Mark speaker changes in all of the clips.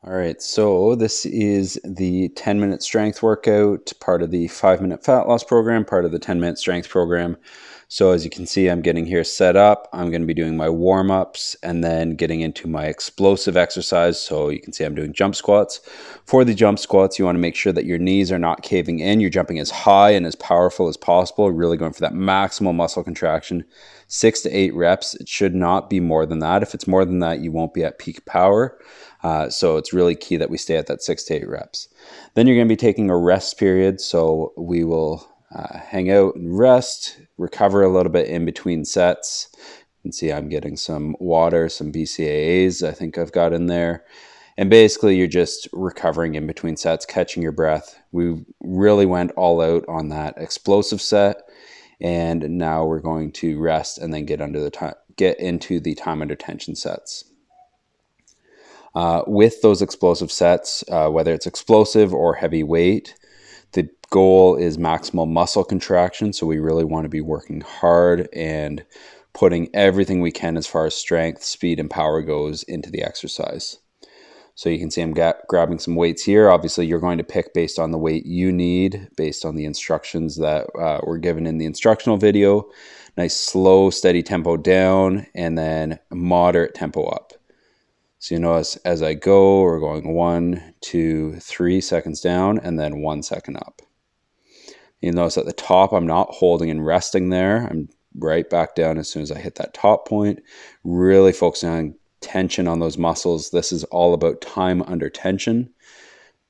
Speaker 1: All right, so this is the 10-minute strength workout, part of the 5-minute fat loss program, part of the 10-minute strength program. So as you can see, I'm getting here set up. I'm going to be doing my warm-ups and then getting into my explosive exercise. So you can see I'm doing jump squats. For the jump squats, you want to make sure that your knees are not caving in. You're jumping as high and as powerful as possible, really going for that maximal muscle contraction. 6 to 8 reps. It should not be more than that. If it's more than that, you won't be at peak power. So it's really key that we stay at that 6 to 8 reps. Then you're going to be taking a rest period. So we will hang out and rest, recover a little bit in between sets. You can see I'm getting some water, some BCAAs I think I've got in there. And basically you're just recovering in between sets, catching your breath. We really went all out on that explosive set. And now we're going to rest and then get into the time under tension sets. With those explosive sets, whether it's explosive or heavy weight, the goal is maximal muscle contraction. So we really want to be working hard and putting everything we can as far as strength, speed, and power goes into the exercise. So you can see I'm grabbing some weights here. Obviously, you're going to pick based on the weight you need, based on the instructions that were given in the instructional video. Nice, slow, steady tempo down, and then moderate tempo up. So you notice as I go, we're going 1, 2, 3 seconds down, and then 1 second up. You notice at the top, I'm not holding and resting there. I'm right back down as soon as I hit that top point, really focusing on tension on those muscles. This is all about time under tension,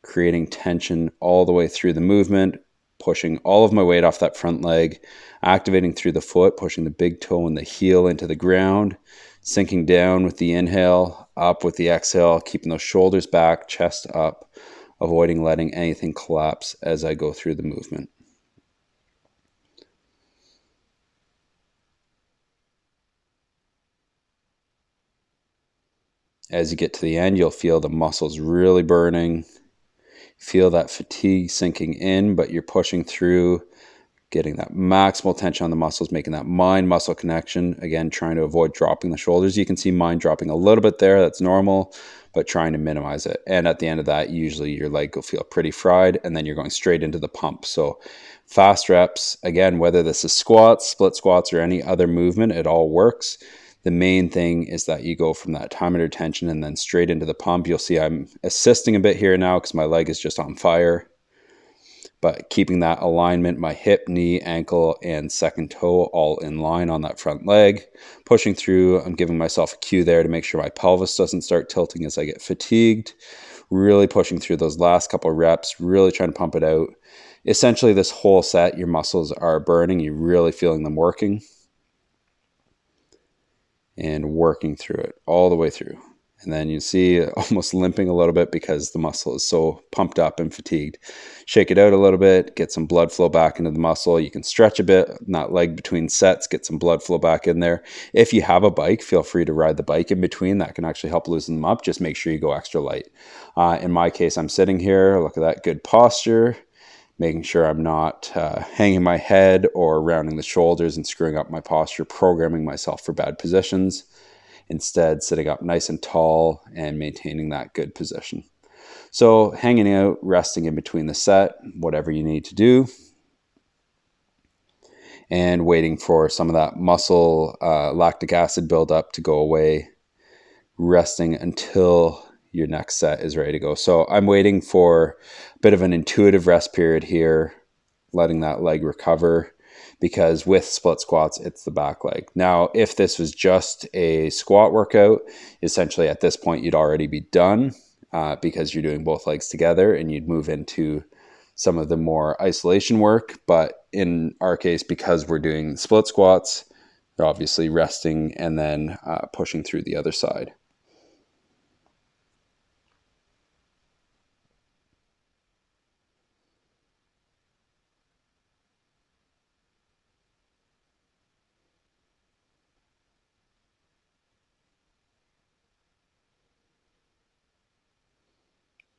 Speaker 1: creating tension all the way through the movement, pushing all of my weight off that front leg, activating through the foot, pushing the big toe and the heel into the ground, sinking down with the inhale, up with the exhale, keeping those shoulders back, chest up, avoiding letting anything collapse as I go through the movement. As you get to the end, you'll feel the muscles really burning. Feel that fatigue sinking in, but you're pushing through, getting that maximal tension on the muscles, making that mind-muscle connection. Again, trying to avoid dropping the shoulders. You can see mine dropping a little bit there. That's normal, but trying to minimize it. And at the end of that, usually your leg will feel pretty fried, and then you're going straight into the pump. So fast reps, again, whether this is squats, split squats, or any other movement, it all works. The main thing is that you go from that time under tension and then straight into the pump. You'll see I'm assisting a bit here now because my leg is just on fire. But keeping that alignment, my hip, knee, ankle, and second toe all in line on that front leg. Pushing through, I'm giving myself a cue there to make sure my pelvis doesn't start tilting as I get fatigued. Really pushing through those last couple of reps, really trying to pump it out. Essentially, this whole set, your muscles are burning. You're really feeling them working. And working through it all the way through. And then you see almost limping a little bit because the muscle is so pumped up and fatigued. Shake it out a little bit, get some blood flow back into the muscle. You can stretch a bit, not leg between sets, get some blood flow back in there. If you have a bike, feel free to ride the bike in between. That can actually help loosen them up. Just make sure you go extra light. In my case, I'm sitting here, look at that good posture, making sure I'm not hanging my head or rounding the shoulders and screwing up my posture, programming myself for bad positions. Instead, sitting up nice and tall and maintaining that good position. So hanging out, resting in between the set, whatever you need to do, and waiting for some of that muscle lactic acid buildup to go away, resting until your next set is ready to go. So I'm waiting for a bit of an intuitive rest period here, letting that leg recover, because with split squats, it's the back leg. Now, if this was just a squat workout, essentially at this point, you'd already be done because you're doing both legs together and you'd move into some of the more isolation work. But in our case, because we're doing split squats, you're obviously resting and then pushing through the other side.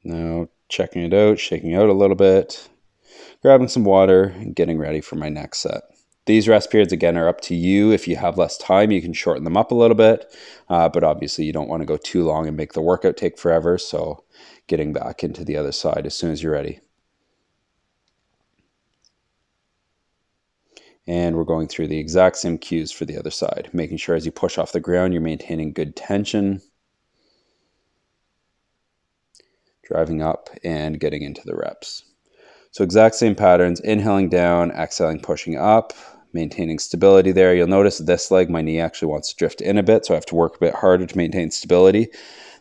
Speaker 1: Now, checking it out, shaking out a little bit, grabbing some water, and getting ready for my next set. These rest periods, again, are up to you. If you have less time, you can shorten them up a little bit, but obviously you don't want to go too long and make the workout take forever. So getting back into the other side as soon as you're ready. And we're going through the exact same cues for the other side, making sure as you push off the ground, you're maintaining good tension, driving up and getting into the reps. So exact same patterns, inhaling down, exhaling, pushing up, maintaining stability there. You'll notice this leg, my knee actually wants to drift in a bit, so I have to work a bit harder to maintain stability.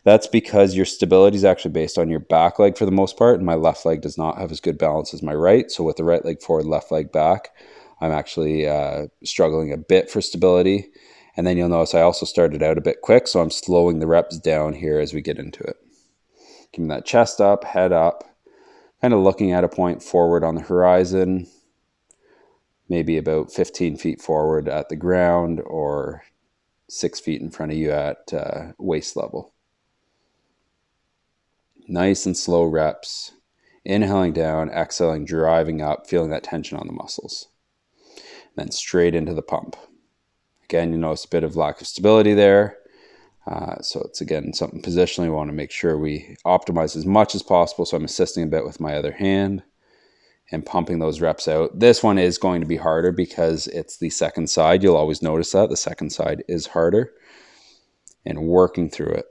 Speaker 1: That's because your stability is actually based on your back leg for the most part, and my left leg does not have as good balance as my right. So with the right leg forward, left leg back, I'm actually struggling a bit for stability. And then you'll notice I also started out a bit quick, so I'm slowing the reps down here as we get into it. Keeping that chest up, head up, kind of looking at a point forward on the horizon, maybe about 15 feet forward at the ground or 6 feet in front of you at waist level. Nice and slow reps. Inhaling down, exhaling, driving up, feeling that tension on the muscles. And then straight into the pump. Again, you notice a bit of lack of stability there. So it's, again, something positionally we want to make sure we optimize as much as possible. So I'm assisting a bit with my other hand and pumping those reps out. This one is going to be harder because it's the second side. You'll always notice that the second side is harder, and working through it.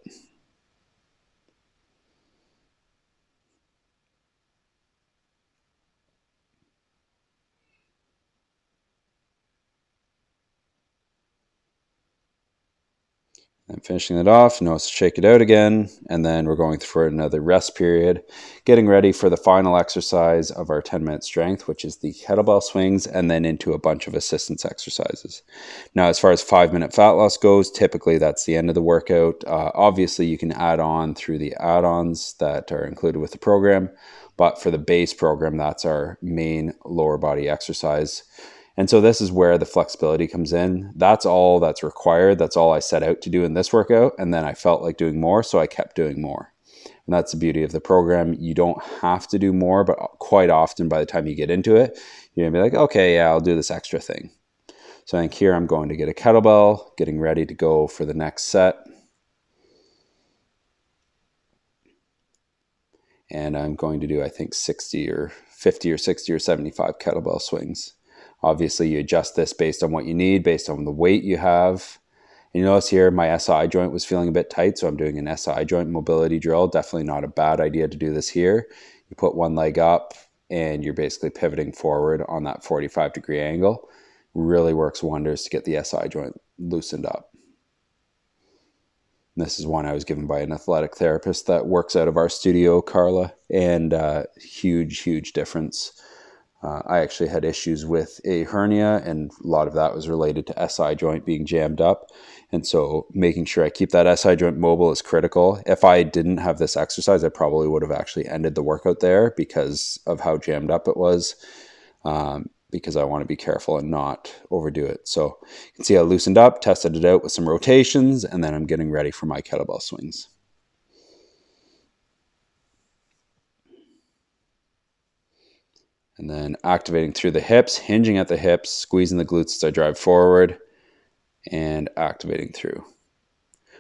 Speaker 1: And finishing it off, notice shake it out again, and then we're going for another rest period, getting ready for the final exercise of our 10-minute strength, which is the kettlebell swings, and then into a bunch of assistance exercises. Now, as far as 5-minute fat loss goes, typically that's the end of the workout. Obviously, you can add on through the add-ons that are included with the program, but for the base program, that's our main lower body exercise. And so this is where the flexibility comes in. That's all that's required. That's all I set out to do in this workout. And then I felt like doing more, so I kept doing more. And that's the beauty of the program. You don't have to do more, but quite often by the time you get into it, you're gonna be like, okay, yeah, I'll do this extra thing. So I think here I'm going to get a kettlebell, getting ready to go for the next set. And I'm going to do, I think, 60 or 50 or 60 or 75 kettlebell swings. Obviously, you adjust this based on what you need, based on the weight you have. And you notice here my SI joint was feeling a bit tight, so I'm doing an SI joint mobility drill. Definitely not a bad idea to do this here. You put one leg up, and you're basically pivoting forward on that 45-degree angle. Really works wonders to get the SI joint loosened up. And this is one I was given by an athletic therapist that works out of our studio, Carla, and huge, huge difference. I actually had issues with a hernia, and a lot of that was related to SI joint being jammed up. And so making sure I keep that SI joint mobile is critical. If I didn't have this exercise, I probably would have actually ended the workout there because of how jammed up it was, because I want to be careful and not overdo it. So you can see I loosened up, tested it out with some rotations, and then I'm getting ready for my kettlebell swings. And then activating through the hips, hinging at the hips, squeezing the glutes as I drive forward, and activating through.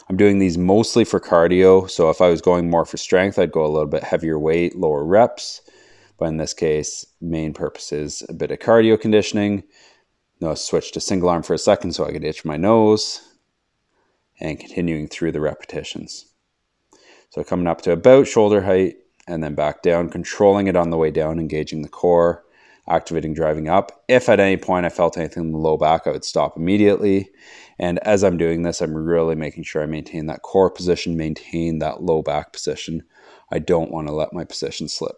Speaker 1: I'm doing these mostly for cardio. So if I was going more for strength, I'd go a little bit heavier weight, lower reps. But in this case, main purpose is a bit of cardio conditioning. Now switch to single arm for a second so I could itch my nose, and continuing through the repetitions. So coming up to about shoulder height, and then back down, controlling it on the way down, engaging the core, activating, driving up. If at any point I felt anything in the low back, I would stop immediately. And as I'm doing this, I'm really making sure I maintain that core position, maintain that low back position. I don't want to let my position slip.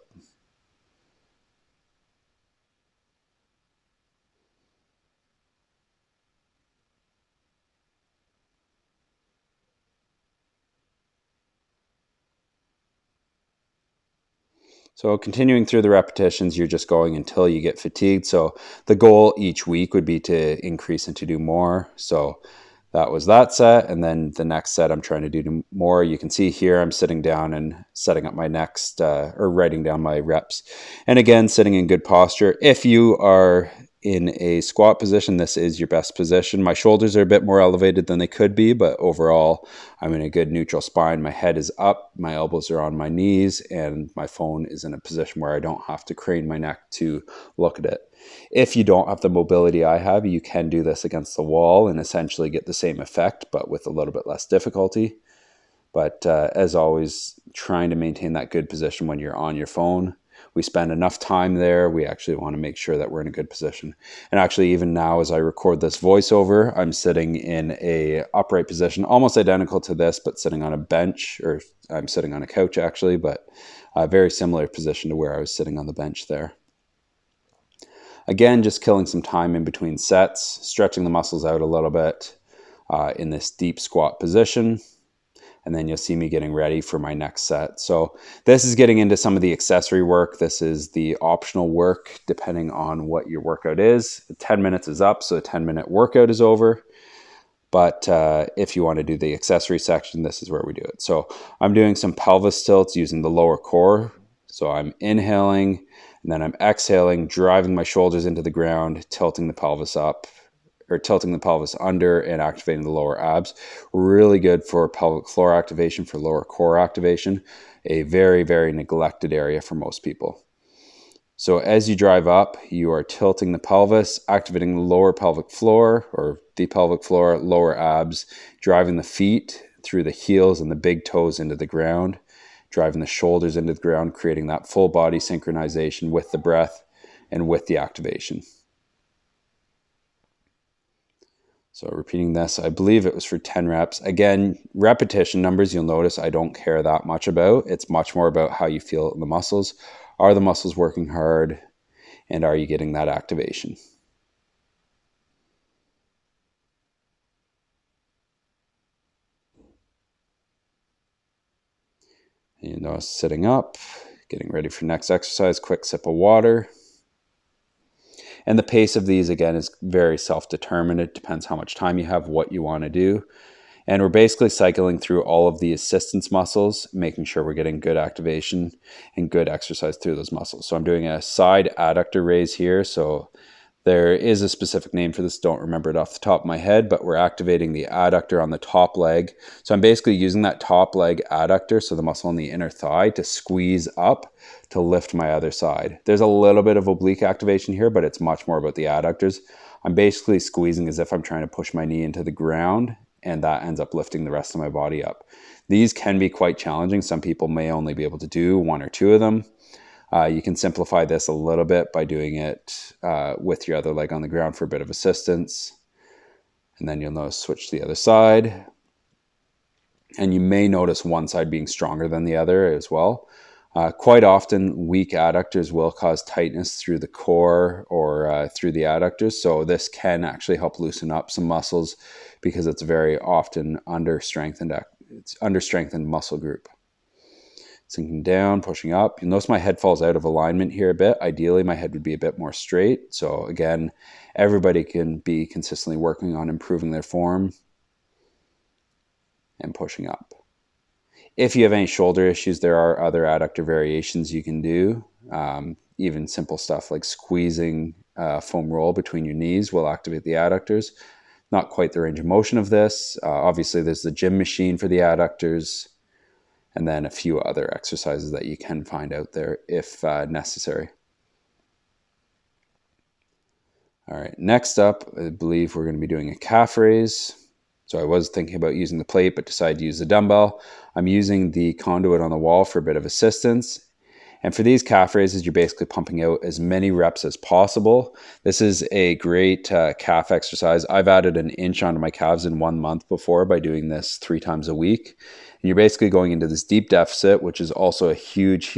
Speaker 1: So continuing through the repetitions, you're just going until you get fatigued. So the goal each week would be to increase and to do more. So that was that set. And then the next set I'm trying to do more. You can see here I'm sitting down and setting up my next or writing down my reps. And again, sitting in good posture. If you are in a squat position, this is your best position. My shoulders are a bit more elevated than they could be, but overall, I'm in a good neutral spine. My head is up, my elbows are on my knees, and my phone is in a position where I don't have to crane my neck to look at it. If you don't have the mobility I have, you can do this against the wall and essentially get the same effect, but with a little bit less difficulty. But as always, trying to maintain that good position when you're on your phone. We spend enough time there. We actually want to make sure that we're in a good position. And actually, even now, as I record this voiceover, I'm sitting in a upright position, almost identical to this, but sitting on a bench, or I'm sitting on a couch actually, but a very similar position to where I was sitting on the bench there. Again, just killing some time in between sets, stretching the muscles out a little bit in this deep squat position. And then you'll see me getting ready for my next set. So this is getting into some of the accessory work. This is the optional work depending on what your workout is. 10 minutes is up, so a 10-minute workout is over. But if you want to do the accessory section, this is where we do it. So I'm doing some pelvis tilts using the lower core. So I'm inhaling, and then I'm exhaling, driving my shoulders into the ground, tilting the pelvis up, or tilting the pelvis under and activating the lower abs. Really good for pelvic floor activation, for lower core activation, a very, very neglected area for most people. So as you drive up, you are tilting the pelvis, activating the lower pelvic floor or the pelvic floor, lower abs, driving the feet through the heels and the big toes into the ground, driving the shoulders into the ground, creating that full body synchronization with the breath and with the activation. So repeating this, I believe it was for 10 reps. Again, repetition numbers, you'll notice I don't care that much about. It's much more about how you feel in the muscles. Are the muscles working hard? And are you getting that activation? And you notice sitting up, getting ready for next exercise, quick sip of water. And the pace of these, again, is very self-determined. It depends how much time you have, what you want to do. And we're basically cycling through all of the assistance muscles, making sure we're getting good activation and good exercise through those muscles. So I'm doing a side adductor raise here. So there is a specific name for this. Don't remember it off the top of my head, but we're activating the adductor on the top leg. So I'm basically using that top leg adductor, so the muscle in the inner thigh, to squeeze up to lift my other side. There's a little bit of oblique activation here, but it's much more about the adductors. I'm basically squeezing as if I'm trying to push my knee into the ground, and that ends up lifting the rest of my body up. These can be quite challenging. Some people may only be able to do one or two of them. You can simplify this a little bit by doing it with your other leg on the ground for a bit of assistance. And then you'll notice switch to the other side. And you may notice one side being stronger than the other as well. Quite often, weak adductors will cause tightness through the core or through the adductors. So this can actually help loosen up some muscles because it's very often under-strengthened muscle group. Sinking down, pushing up. You'll notice my head falls out of alignment here a bit. Ideally, my head would be a bit more straight. So again, everybody can be consistently working on improving their form and pushing up. If you have any shoulder issues, there are other adductor variations you can do. Even simple stuff like squeezing a foam roll between your knees will activate the adductors. Not quite the range of motion of this. Obviously, there's the gym machine for the adductors, and then a few other exercises that you can find out there if necessary. All right, next up, I believe we're going to be doing a calf raise. So I was thinking about using the plate, but decided to use the dumbbell. I'm using the conduit on the wall for a bit of assistance. And for these calf raises, you're basically pumping out as many reps as possible. This is a great calf exercise. I've added an inch onto my calves in 1 month before by doing this 3 times a week. And you're basically going into this deep deficit, which is also a huge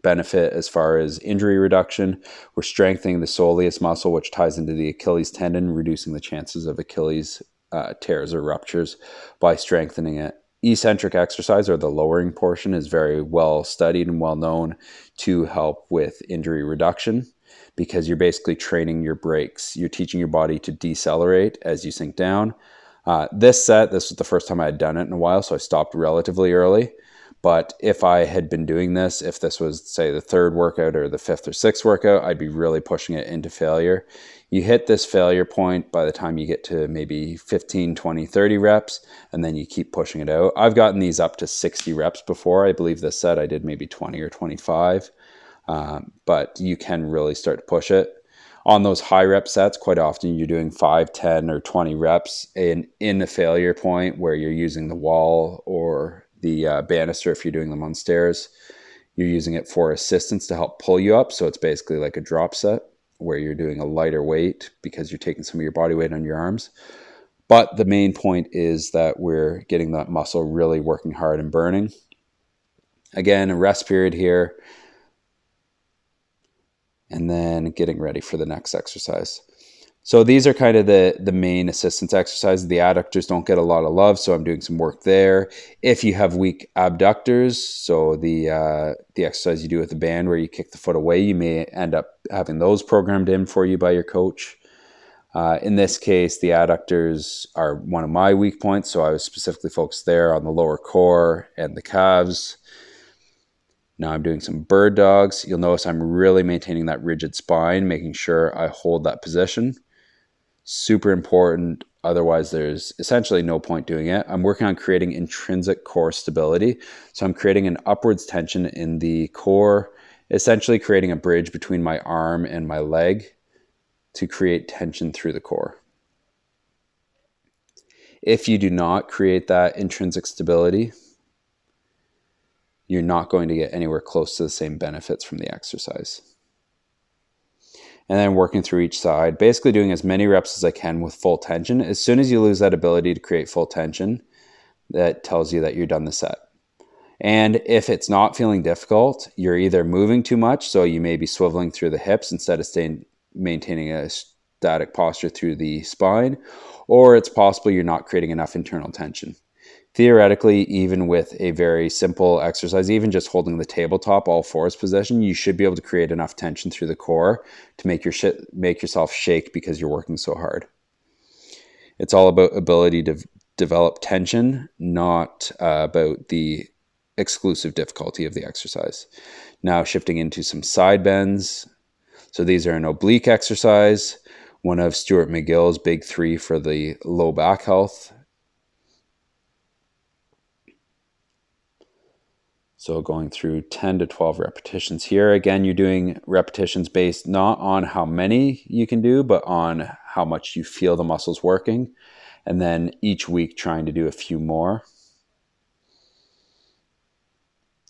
Speaker 1: benefit as far as injury reduction. We're strengthening the soleus muscle, which ties into the Achilles tendon, reducing the chances of Achilles tears or ruptures by strengthening it. Eccentric exercise, or the lowering portion, is very well studied and well known to help with injury reduction because you're basically training your brakes. You're teaching your body to decelerate as you sink down. This was the first time I had done it in a while, so I stopped relatively early. But if I had been doing this, if this was, say, the third workout or the fifth or sixth workout, I'd be really pushing it into failure. You hit this failure point by the time you get to maybe 15, 20, 30 reps, and then you keep pushing it out. I've gotten these up to 60 reps before. I believe this set I did maybe 20 or 25, but you can really start to push it. On those high rep sets, quite often you're doing 5, 10, or 20 reps in a failure point where you're using the wall or the banister if you're doing them on stairs. You're using it for assistance to help pull you up. So it's basically like a drop set where you're doing a lighter weight because you're taking some of your body weight on your arms. But the main point is that we're getting that muscle really working hard and burning. Again, a rest period here, and then getting ready for the next exercise. So these are kind of the main assistance exercises. The adductors don't get a lot of love, so I'm doing some work there. If you have weak abductors, so the exercise you do with the band where you kick the foot away, you may end up having those programmed in for you by your coach. In this case, the adductors are one of my weak points, so I was specifically focused there on the lower core and the calves. Now I'm doing some bird dogs. You'll notice I'm really maintaining that rigid spine, making sure I hold that position. Super important. Otherwise, there's essentially no point doing it. I'm working on creating intrinsic core stability. So I'm creating an upwards tension in the core, essentially creating a bridge between my arm and my leg to create tension through the core. If you do not create that intrinsic stability, you're not going to get anywhere close to the same benefits from the exercise. And then working through each side, basically doing as many reps as I can with full tension. As soon as you lose that ability to create full tension, that tells you that you're done the set. And if it's not feeling difficult, you're either moving too much, so you may be swiveling through the hips instead of maintaining a static posture through the spine, or it's possible you're not creating enough internal tension. Theoretically, even with a very simple exercise, even just holding the tabletop all fours position, you should be able to create enough tension through the core to make yourself shake because you're working so hard. It's all about ability to develop tension, not about the exclusive difficulty of the exercise. Now shifting into some side bends. So these are an oblique exercise, one of Stuart McGill's big 3 for the low back health. So going through 10 to 12 repetitions here. Again, you're doing repetitions based not on how many you can do, but on how much you feel the muscles working. And then each week trying to do a few more.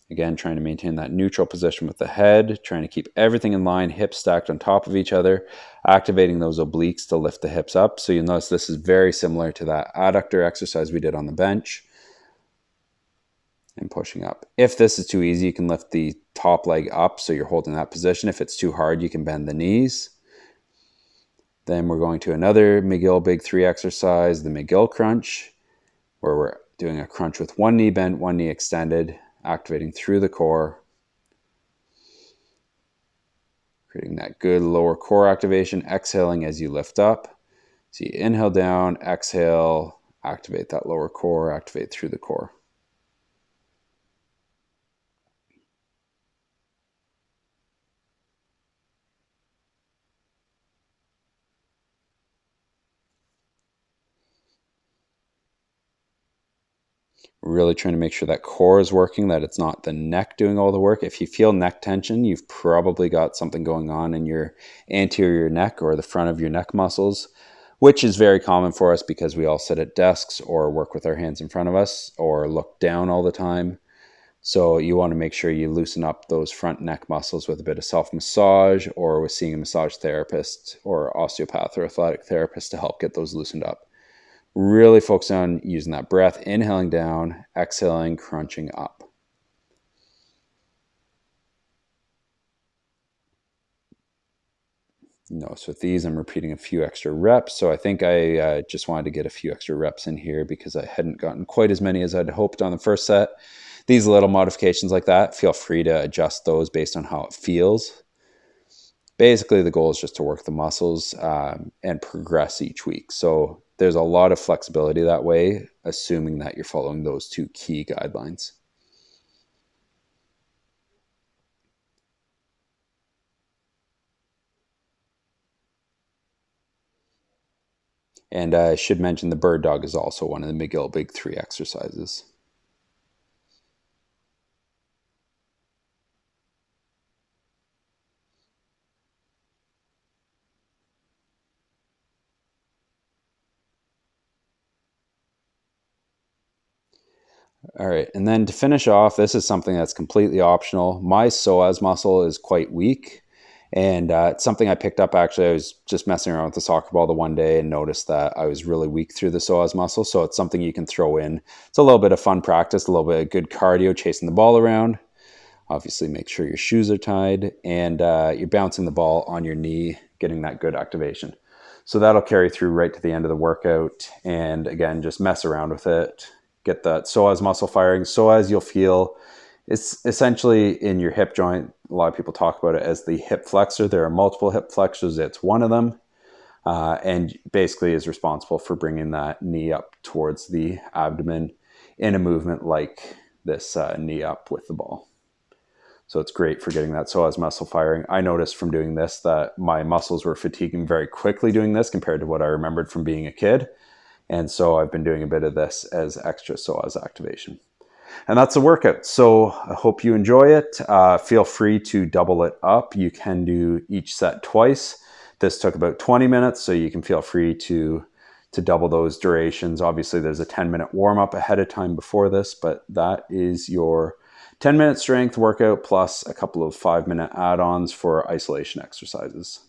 Speaker 1: Again, trying to maintain that neutral position with the head, trying to keep everything in line, hips stacked on top of each other, activating those obliques to lift the hips up. So you'll notice this is very similar to that adductor exercise we did on the bench. And pushing up. If this is too easy, you can lift the top leg up so you're holding that position. If it's too hard, you can bend the knees. Then we're going to another McGill Big 3 exercise, the McGill crunch, where we're doing a crunch with one knee bent, one knee extended, activating through the core, creating that good lower core activation, exhaling as you lift up. So you inhale down, exhale, activate that lower core, activate through the core. Really trying to make sure that core is working, that it's not the neck doing all the work. If you feel neck tension, you've probably got something going on in your anterior neck or the front of your neck muscles, which is very common for us because we all sit at desks or work with our hands in front of us or look down all the time. So you want to make sure you loosen up those front neck muscles with a bit of self-massage or with seeing a massage therapist or osteopath or athletic therapist to help get those loosened up. Really focus on using that breath, inhaling down, exhaling, crunching up. Notice with these, I'm repeating a few extra reps. So I think I just wanted to get a few extra reps in here because I hadn't gotten quite as many as I'd hoped on the first set. These little modifications like that, feel free to adjust those based on how it feels. Basically, the goal is just to work the muscles and progress each week. So there's a lot of flexibility that way, assuming that you're following those 2 key guidelines. And I should mention the bird dog is also one of the McGill Big Three exercises. All right. And then to finish off, this is something that's completely optional. My psoas muscle is quite weak. And it's something I picked up actually. I was just messing around with the soccer ball the one day and noticed that I was really weak through the psoas muscle. So it's something you can throw in. It's a little bit of fun practice, a little bit of good cardio, chasing the ball around. Obviously, make sure your shoes are tied and you're bouncing the ball on your knee, getting that good activation. So that'll carry through right to the end of the workout. And again, just mess around with it. Get that psoas muscle firing. Psoas, you'll feel it's essentially in your hip joint. A lot of people talk about it as the hip flexor. There are multiple hip flexors. It's one of them. And basically is responsible for bringing that knee up towards the abdomen in a movement like this knee up with the ball. So it's great for getting that psoas muscle firing. I noticed from doing this that my muscles were fatiguing very quickly doing this compared to what I remembered from being a kid. And so I've been doing a bit of this as extra psoas activation. And that's the workout. So I hope you enjoy it. Feel free to double it up. You can do each set twice. This took about 20 minutes, so you can feel free to double those durations. Obviously, there's a 10-minute warm up ahead of time before this, but that is your 10-minute strength workout plus a couple of 5-minute add-ons for isolation exercises.